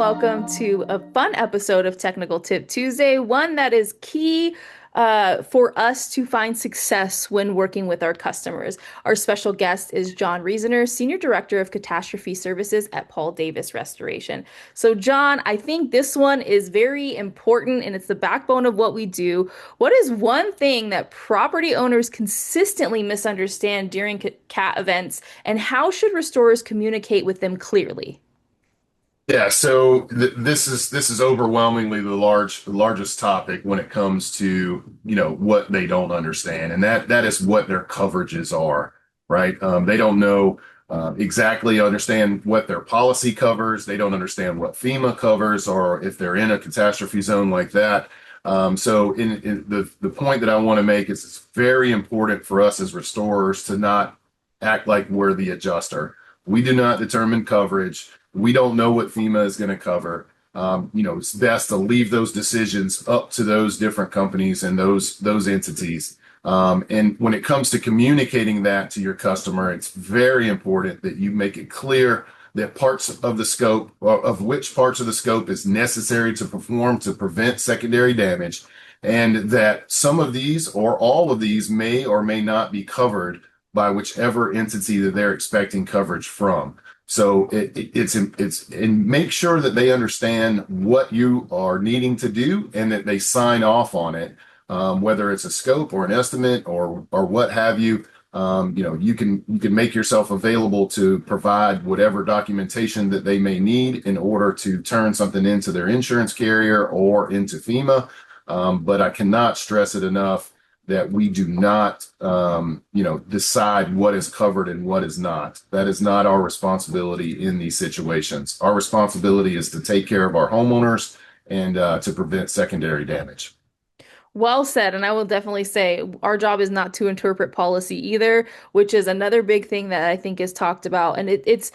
welcome to a fun episode of Technical Tip Tuesday, one that is key for us to find success when working with our customers. Our special guest is John Reasoner, Senior Director of Catastrophe Services at Paul Davis Restoration. So, John, I think this one is very important and it's the backbone of what we do. What is one thing that property owners consistently misunderstand during CAT events, and how should restorers communicate with them clearly? Yeah, so this is overwhelmingly the largest topic when it comes to, what they don't understand, and that is what their coverages are, right? They don't know exactly understand what their policy covers. They don't understand what FEMA covers, or if they're in a catastrophe zone like that. So in the point that I want to make is it's very important for us as restorers to not act like we're the adjuster. We do not determine coverage. We don't know what FEMA is going to cover. It's best to leave those decisions up to those different companies and those entities. And when it comes to communicating that to your customer, it's very important that you make it clear that parts of the scope, or of which parts of the scope is necessary to perform to prevent secondary damage, and that some of these or all of these may or may not be covered by whichever entity that they're expecting coverage from. So it's and make sure that they understand what you are needing to do and that they sign off on it, whether it's a scope or an estimate or what have you. You can make yourself available to provide whatever documentation that they may need in order to turn something into their insurance carrier or into FEMA. But I cannot stress it enough that we do not, decide what is covered and what is not. That is not our responsibility in these situations. Our responsibility is to take care of our homeowners and to prevent secondary damage. Well said. And I will definitely say our job is not to interpret policy either, which is another big thing that I think is talked about. And it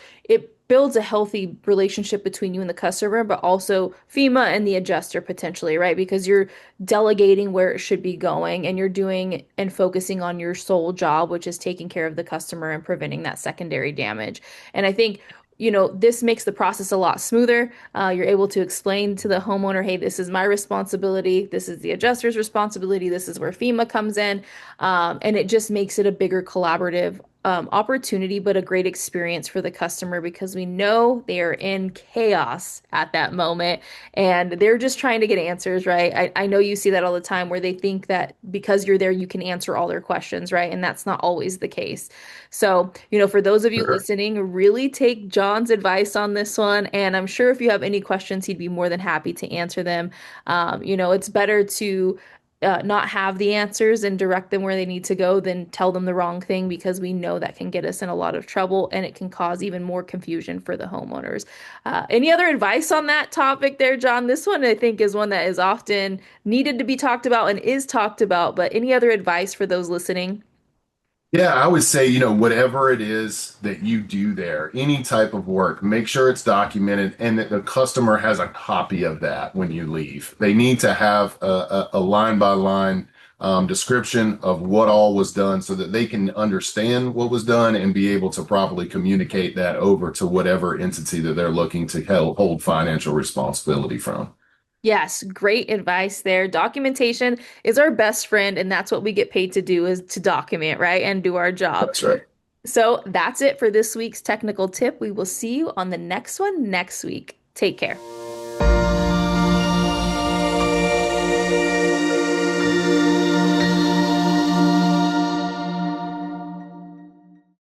builds a healthy relationship between you and the customer, but also FEMA and the adjuster potentially, right? Because you're delegating where it should be going and you're doing and focusing on your sole job, which is taking care of the customer and preventing that secondary damage. And I think this makes the process a lot smoother. You're able to explain to the homeowner, hey, this is my responsibility. This is the adjuster's responsibility. This is where FEMA comes in. And it just makes it a bigger collaborative opportunity, but a great experience for the customer because we know they are in chaos at that moment and they're just trying to get answers, right? I know you see that all the time where they think that because you're there, you can answer all their questions, right? And that's not always the case. So, for those of you Sure. listening, really take John's advice on this one. And I'm sure if you have any questions, he'd be more than happy to answer them. It's better to not have the answers and direct them where they need to go than tell them the wrong thing because we know that can get us in a lot of trouble and it can cause even more confusion for the homeowners. Any other advice on that topic there, John? This one I think is one that is often needed to be talked about and is talked about, but any other advice for those listening? Yeah, I would say, whatever it is that you do there, any type of work, make sure it's documented and that the customer has a copy of that when you leave. They need to have a line by line description of what all was done so that they can understand what was done and be able to properly communicate that over to whatever entity that they're looking to hold financial responsibility from. Yes, great advice there. Documentation is our best friend, and that's what we get paid to do is to document, right? And do our job. That's right. So that's it for this week's technical tip. We will see you on the next one next week. Take care.